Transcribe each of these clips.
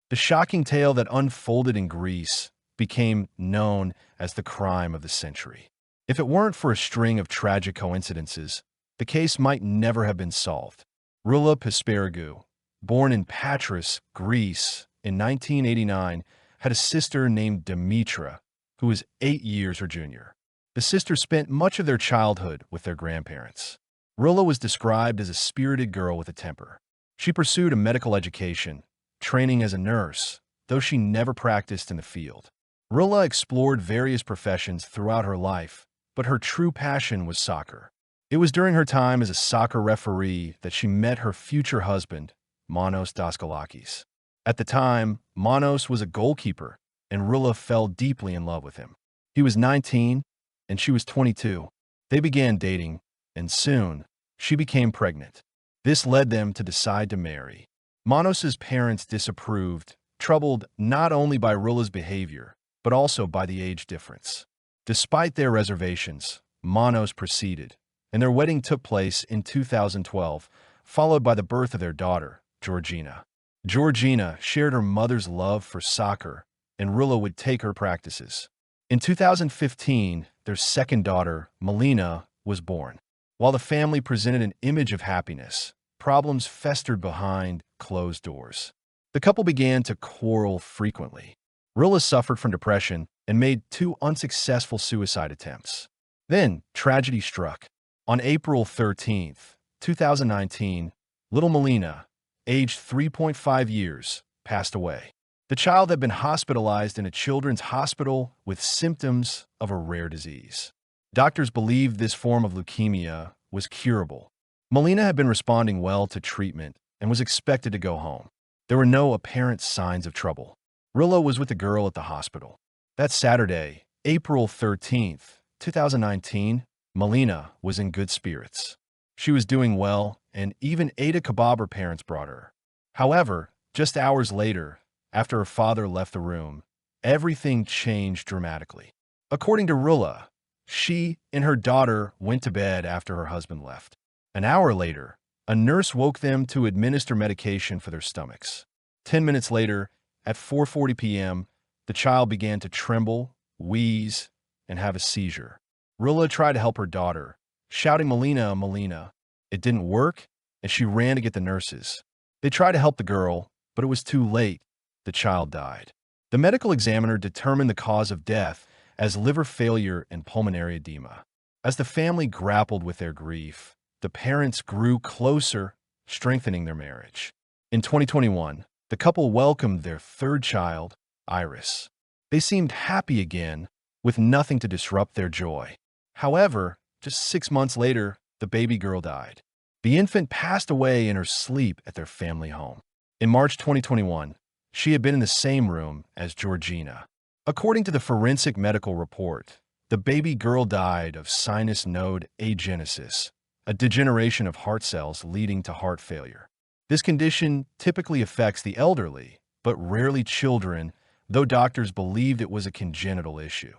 The shocking tale that unfolded in Greece became known as the crime of the century. If it weren't for a string of tragic coincidences, the case might never have been solved. Rula Pasparagou, born in Patras, Greece, in 1989, had a sister named Dimitra, who was 8 years her junior. The sisters spent much of their childhood with their grandparents. Rilla was described as a spirited girl with a temper. She pursued a medical education, training as a nurse, though she never practiced in the field. Rilla explored various professions throughout her life, but her true passion was soccer. It was during her time as a soccer referee that she met her future husband, Manos Daskalakis. At the time, Manos was a goalkeeper, and Rilla fell deeply in love with him. He was 19, and she was 22. They began dating, and soon, she became pregnant. This led them to decide to marry. Manos's parents disapproved, troubled not only by Rilla's behavior, but also by the age difference. Despite their reservations, Manos proceeded, and their wedding took place in 2012, followed by the birth of their daughter, Georgina. Georgina shared her mother's love for soccer, and Rilla would take her practices. In 2015, their second daughter, Melina, was born. While the family presented an image of happiness, problems festered behind closed doors. The couple began to quarrel frequently. Rilla suffered from depression and made 2 unsuccessful suicide attempts. Then, tragedy struck. On April 13, 2019, little Melina, aged 3.5 years, passed away. The child had been hospitalized in a children's hospital with symptoms of a rare disease. Doctors believed this form of leukemia was curable. Melina had been responding well to treatment and was expected to go home. There were no apparent signs of trouble. Rilla was with the girl at the hospital. That Saturday, April 13, 2019, Melina was in good spirits. She was doing well, and even ate a kebab her parents brought her. However, just hours later, after her father left the room, everything changed dramatically. According to Rilla, she and her daughter went to bed after her husband left. An hour later, a nurse woke them to administer medication for their stomachs. 10 minutes later, at 4:40 p.m., the child began to tremble, wheeze, and have a seizure. Rilla tried to help her daughter, shouting, "Melina, Melina." It didn't work, and she ran to get the nurses. They tried to help the girl, but it was too late. The child died. The medical examiner determined the cause of death as liver failure and pulmonary edema. As the family grappled with their grief, the parents grew closer, strengthening their marriage. In 2021, the couple welcomed their third child, Iris. They seemed happy again, with nothing to disrupt their joy. However, just 6 months later, the baby girl died. The infant passed away in her sleep at their family home. In March 2021, she had been in the same room as Georgina. According to the forensic medical report, the baby girl died of sinus node agenesis, a degeneration of heart cells leading to heart failure. This condition typically affects the elderly, but rarely children, though doctors believed it was a congenital issue.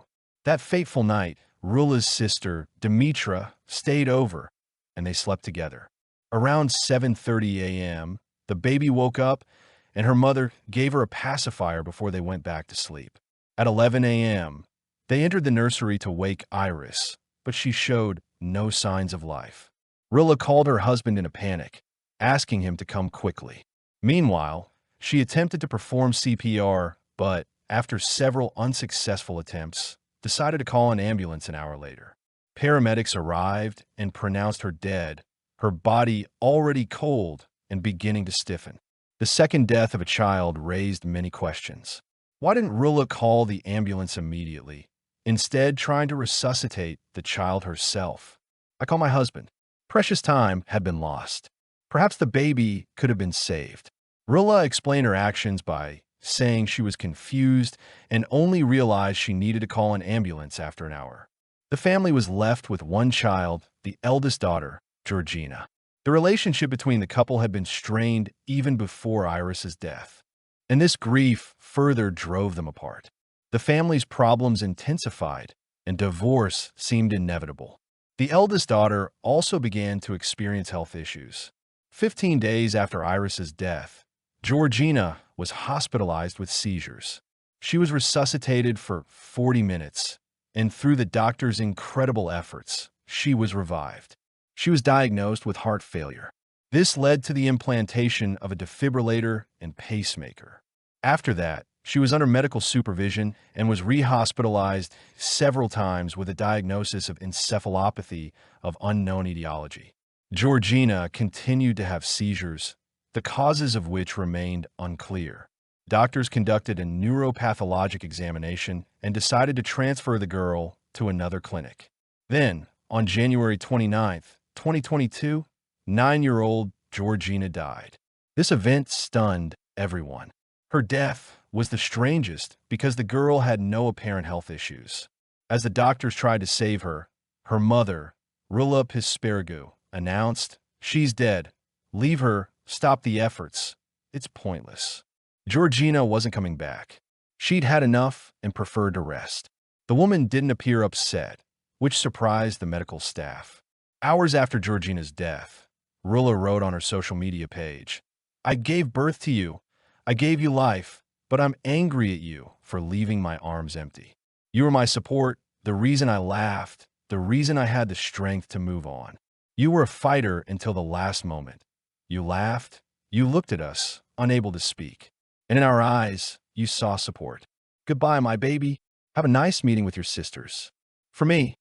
That fateful night, Rula's sister, Dimitra, stayed over, and they slept together. Around 7:30 a.m., the baby woke up, and her mother gave her a pacifier before they went back to sleep. At 11 a.m., they entered the nursery to wake Iris, but she showed no signs of life. Rilla called her husband in a panic, asking him to come quickly. Meanwhile, she attempted to perform CPR, but after several unsuccessful attempts, decided to call an ambulance an hour later. Paramedics arrived and pronounced her dead, her body already cold and beginning to stiffen. The second death of a child raised many questions. Why didn't Rilla call the ambulance immediately, instead trying to resuscitate the child herself? "I call my husband." Precious time had been lost. Perhaps the baby could have been saved. Rilla explained her actions by saying she was confused and only realized she needed to call an ambulance after an hour. The family was left with one child, the eldest daughter, Georgina. The relationship between the couple had been strained even before Iris's death, and this grief further drove them apart. The family's problems intensified, and divorce seemed inevitable. The eldest daughter also began to experience health issues. 15 days after Iris's death, Georgina was hospitalized with seizures. She was resuscitated for 40 minutes, and through the doctor's incredible efforts, she was revived. She was diagnosed with heart failure. This led to the implantation of a defibrillator and pacemaker. After that, she was under medical supervision and was rehospitalized several times with a diagnosis of encephalopathy of unknown etiology. Georgina continued to have seizures, the causes of which remained unclear. Doctors conducted a neuropathologic examination and decided to transfer the girl to another clinic. Then, on January 29, 2022, 9-year-old Georgina died. This event stunned everyone. Her death was the strangest because the girl had no apparent health issues. As the doctors tried to save her, her mother, Rilla Pispargu, announced, "She's dead. Leave her. Stop the efforts. It's pointless." Georgina wasn't coming back. She'd had enough and preferred to rest. The woman didn't appear upset, which surprised the medical staff. Hours after Georgina's death, Rilla wrote on her social media page, "I gave birth to you. I gave you life, but I'm angry at you for leaving my arms empty. You were my support, the reason I laughed, the reason I had the strength to move on. You were a fighter until the last moment. You laughed, you looked at us, unable to speak. And in our eyes, you saw support. Goodbye, my baby. Have a nice meeting with your sisters. For me,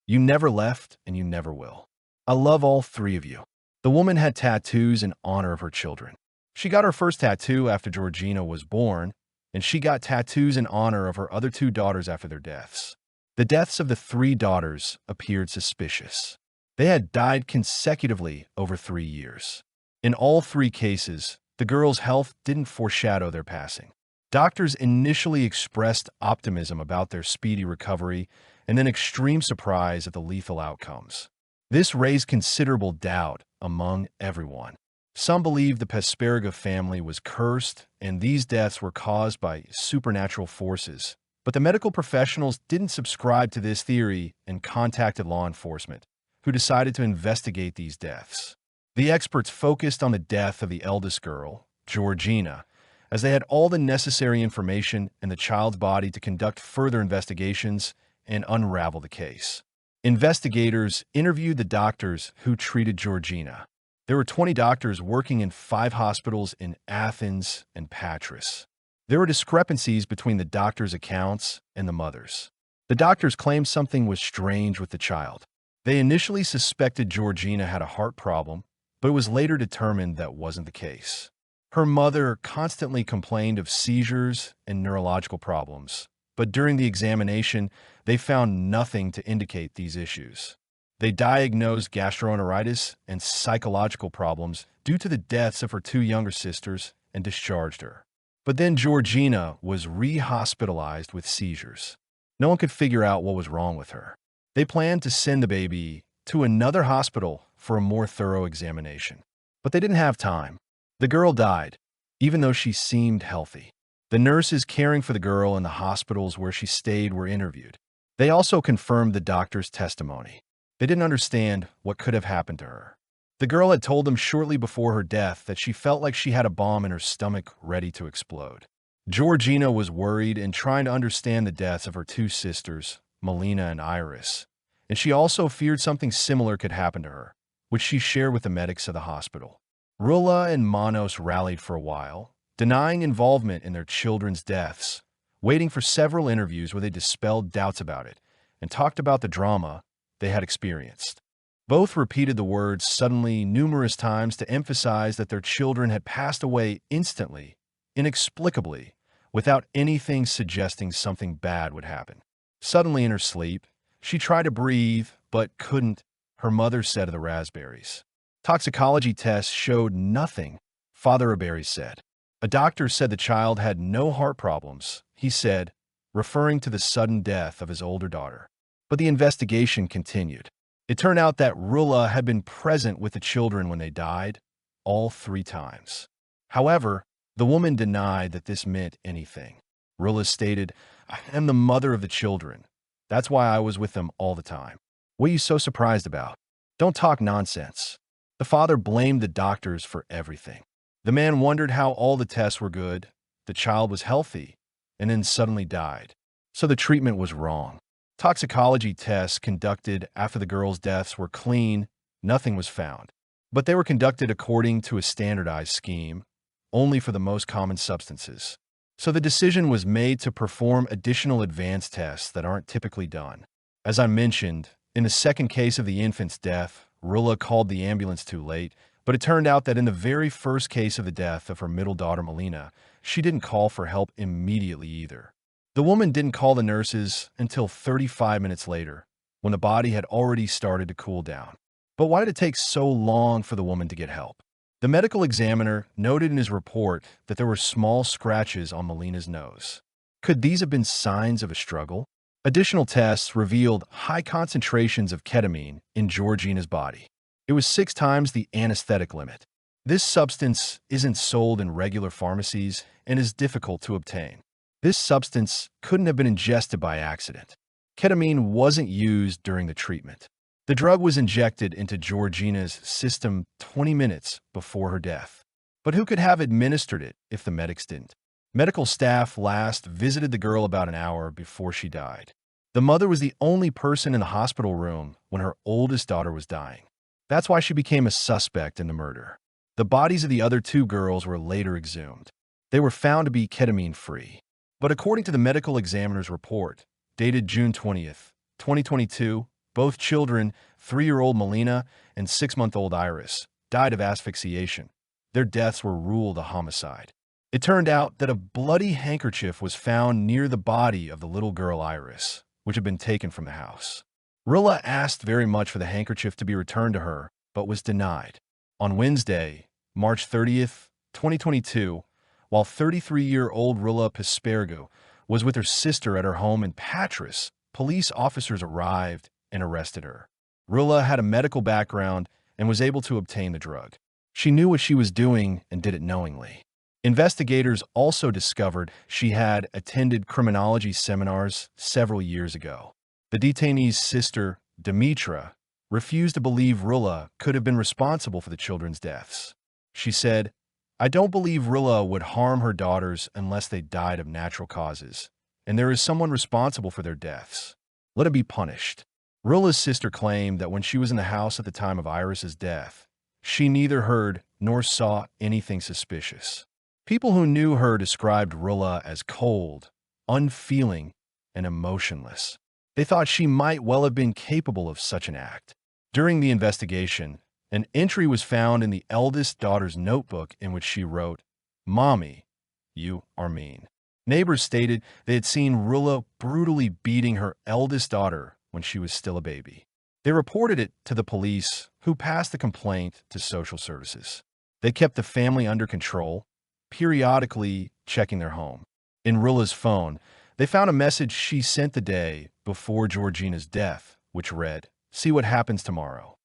you never left and you never will. I love all three of you." The woman had tattoos in honor of her children. She got her first tattoo after Georgina was born, and she got tattoos in honor of her other two daughters after their deaths. The deaths of the three daughters appeared suspicious. They had died consecutively over 3 years. In all three cases, the girls' health didn't foreshadow their passing. Doctors initially expressed optimism about their speedy recovery and then extreme surprise at the lethal outcomes. This raised considerable doubt among everyone. Some believed the Pispargu family was cursed and these deaths were caused by supernatural forces, but the medical professionals didn't subscribe to this theory and contacted law enforcement, who decided to investigate these deaths. The experts focused on the death of the eldest girl, Georgina, as they had all the necessary information in the child's body to conduct further investigations and unravel the case. Investigators interviewed the doctors who treated Georgina. There were 20 doctors working in 5 hospitals in Athens and Patras. There were discrepancies between the doctors' accounts and the mother's. The doctors claimed something was strange with the child. They initially suspected Georgina had a heart problem, but it was later determined that wasn't the case. Her mother constantly complained of seizures and neurological problems, but during the examination, they found nothing to indicate these issues. They diagnosed gastroenteritis and psychological problems due to the deaths of her 2 younger sisters and discharged her. But then Georgina was re-hospitalized with seizures. No one could figure out what was wrong with her. They planned to send the baby to another hospital for a more thorough examination. But they didn't have time. The girl died, even though she seemed healthy. The nurses caring for the girl in the hospitals where she stayed were interviewed. They also confirmed the doctor's testimony. They didn't understand what could have happened to her. The girl had told them shortly before her death that she felt like she had a bomb in her stomach ready to explode. Georgina was worried and trying to understand the deaths of her 2 sisters, Melina and Iris, and she also feared something similar could happen to her, which she shared with the medics of the hospital. Rula and Manos rallied for a while, denying involvement in their children's deaths, waiting for several interviews where they dispelled doubts about it and talked about the drama they had experienced. Both repeated the words suddenly numerous times to emphasize that their children had passed away instantly, inexplicably, without anything suggesting something bad would happen. Suddenly in her sleep, she tried to breathe, but couldn't, her mother said of the raspberries. Toxicology tests showed nothing, Father Aberry said. A doctor said the child had no heart problems, he said, referring to the sudden death of his older daughter. But the investigation continued. It turned out that Rula had been present with the children when they died, all 3 times. However, the woman denied that this meant anything. Rilla stated, "I am the mother of the children. That's why I was with them all the time. What are you so surprised about? Don't talk nonsense." The father blamed the doctors for everything. The man wondered how all the tests were good, the child was healthy, and then suddenly died. So the treatment was wrong. Toxicology tests conducted after the girls' deaths were clean, nothing was found. But they were conducted according to a standardized scheme, only for the most common substances. So the decision was made to perform additional advanced tests that aren't typically done. As I mentioned, in the second case of the infant's death, Rilla called the ambulance too late, but it turned out that in the very first case of the death of her middle daughter Melina, she didn't call for help immediately either. The woman didn't call the nurses until 35 minutes later, when the body had already started to cool down. But why did it take so long for the woman to get help? The medical examiner noted in his report that there were small scratches on Melina's nose. Could these have been signs of a struggle? Additional tests revealed high concentrations of ketamine in Georgina's body. It was 6 times the anesthetic limit. This substance isn't sold in regular pharmacies and is difficult to obtain. This substance couldn't have been ingested by accident. Ketamine wasn't used during the treatment. The drug was injected into Georgina's system 20 minutes before her death. But who could have administered it if the medics didn't? Medical staff last visited the girl about an hour before she died. The mother was the only person in the hospital room when her oldest daughter was dying. That's why she became a suspect in the murder. The bodies of the other 2 girls were later exhumed. They were found to be ketamine-free. But according to the medical examiner's report, dated June 20th, 2022, both children, 3-year-old Melina and 6-month-old Iris, died of asphyxiation. Their deaths were ruled a homicide. It turned out that a bloody handkerchief was found near the body of the little girl Iris, which had been taken from the house. Rilla asked very much for the handkerchief to be returned to her, but was denied. On Wednesday, March 30th, 2022, while 33-year-old Rilla Pispergo was with her sister at her home in Patras, police officers arrived and arrested her. Rilla had a medical background and was able to obtain the drug. She knew what she was doing and did it knowingly. Investigators also discovered she had attended criminology seminars several years ago. The detainee's sister, Dimitra, refused to believe Rilla could have been responsible for the children's deaths. She said, "I don't believe Rilla would harm her daughters unless they died of natural causes, and there is someone responsible for their deaths. Let him be punished." Rilla's sister claimed that when she was in the house at the time of Iris's death, she neither heard nor saw anything suspicious. People who knew her described Rilla as cold, unfeeling, and emotionless. They thought she might well have been capable of such an act. During the investigation, an entry was found in the eldest daughter's notebook in which she wrote, "Mommy, you are mean." Neighbors stated they had seen Rilla brutally beating her eldest daughter when she was still a baby. They reported it to the police, who passed the complaint to social services. They kept the family under control, periodically checking their home. In Rilla's phone, they found a message she sent the day before Georgina's death, which read, "See what happens tomorrow."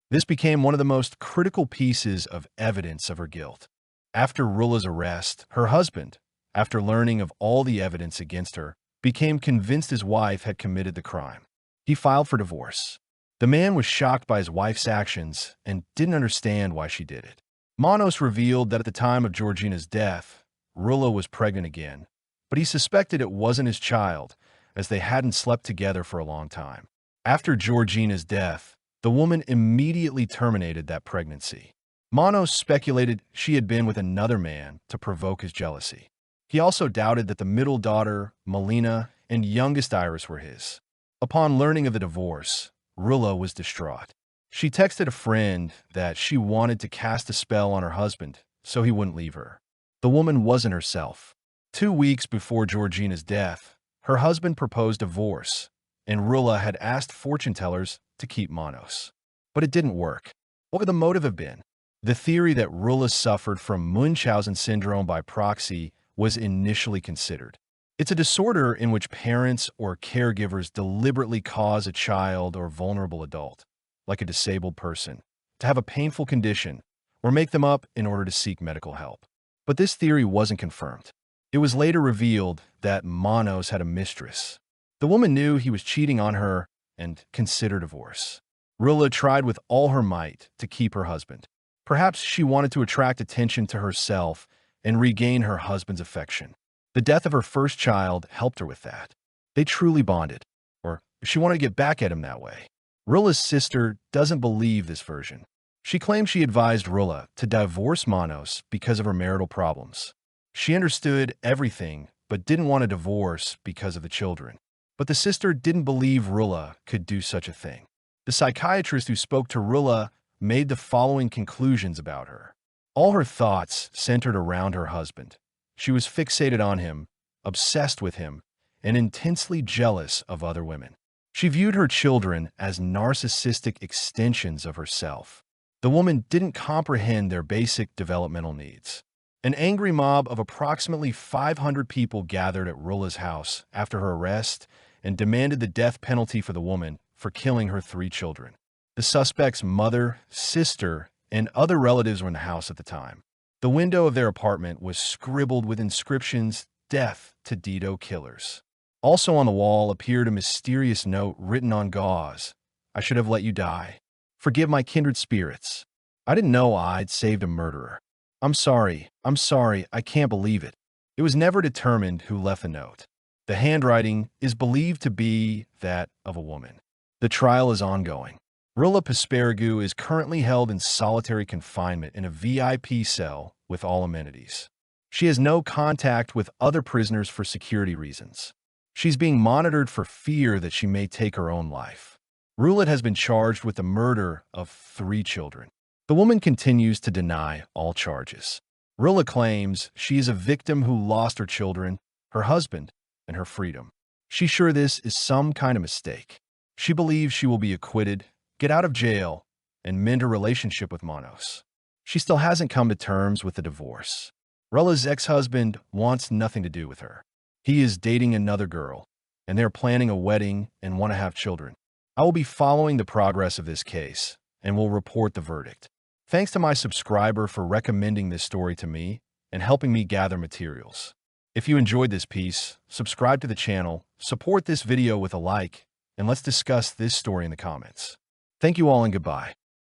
This became one of the most critical pieces of evidence of her guilt. After Rilla's arrest, her husband, after learning of all the evidence against her, became convinced his wife had committed the crime. He filed for divorce. The man was shocked by his wife's actions and didn't understand why she did it. Manos revealed that at the time of Georgina's death, Rilla was pregnant again, but he suspected it wasn't his child, as they hadn't slept together for a long time. After Georgina's death, the woman immediately terminated that pregnancy. Manos speculated she had been with another man to provoke his jealousy. He also doubted that the middle daughter, Melina, and youngest Iris were his. Upon learning of the divorce, Rilla was distraught. She texted a friend that she wanted to cast a spell on her husband so he wouldn't leave her. The woman wasn't herself. 2 weeks before Georgina's death, her husband proposed divorce, and Rilla had asked fortune tellers to keep Manos. But it didn't work. What would the motive have been? The theory that Rilla suffered from Munchausen syndrome by proxy was initially considered. It's a disorder in which parents or caregivers deliberately cause a child or vulnerable adult, like a disabled person, to have a painful condition or make them up in order to seek medical help. But this theory wasn't confirmed. It was later revealed that Manos had a mistress. The woman knew he was cheating on her and considered divorce. Rilla tried with all her might to keep her husband. Perhaps she wanted to attract attention to herself and regain her husband's affection. The death of her first child helped her with that. They truly bonded, or she wanted to get back at him that way. Rula's sister doesn't believe this version. She claims she advised Rula to divorce Manos because of her marital problems. She understood everything, but didn't want a divorce because of the children. But the sister didn't believe Rula could do such a thing. The psychiatrist who spoke to Rula made the following conclusions about her. All her thoughts centered around her husband. She was fixated on him, obsessed with him, and intensely jealous of other women. She viewed her children as narcissistic extensions of herself. The woman didn't comprehend their basic developmental needs. An angry mob of approximately 500 people gathered at Rula's house after her arrest and demanded the death penalty for the woman for killing her 3 children. The suspect's mother, sister, and other relatives were in the house at the time. The window of their apartment was scribbled with inscriptions, "Death to Dido Killers." Also on the wall appeared a mysterious note written on gauze. "I should have let you die. Forgive my kindred spirits. I didn't know I'd saved a murderer. I'm sorry, I can't believe it." It was never determined who left the note. The handwriting is believed to be that of a woman. The trial is ongoing. Rula Pasparagou is currently held in solitary confinement in a VIP cell with all amenities. She has no contact with other prisoners for security reasons. She's being monitored for fear that she may take her own life. Rula has been charged with the murder of 3 children. The woman continues to deny all charges. Rula claims she is a victim who lost her children, her husband, and her freedom. She's sure this is some kind of mistake. She believes she will be acquitted, get out of jail, and mend her relationship with Manos. She still hasn't come to terms with the divorce. Rula's ex-husband wants nothing to do with her. He is dating another girl, and they're planning a wedding and want to have children. I will be following the progress of this case, and will report the verdict. Thanks to my subscriber for recommending this story to me and helping me gather materials. If you enjoyed this piece, subscribe to the channel, support this video with a like, and let's discuss this story in the comments. Thank you all and goodbye.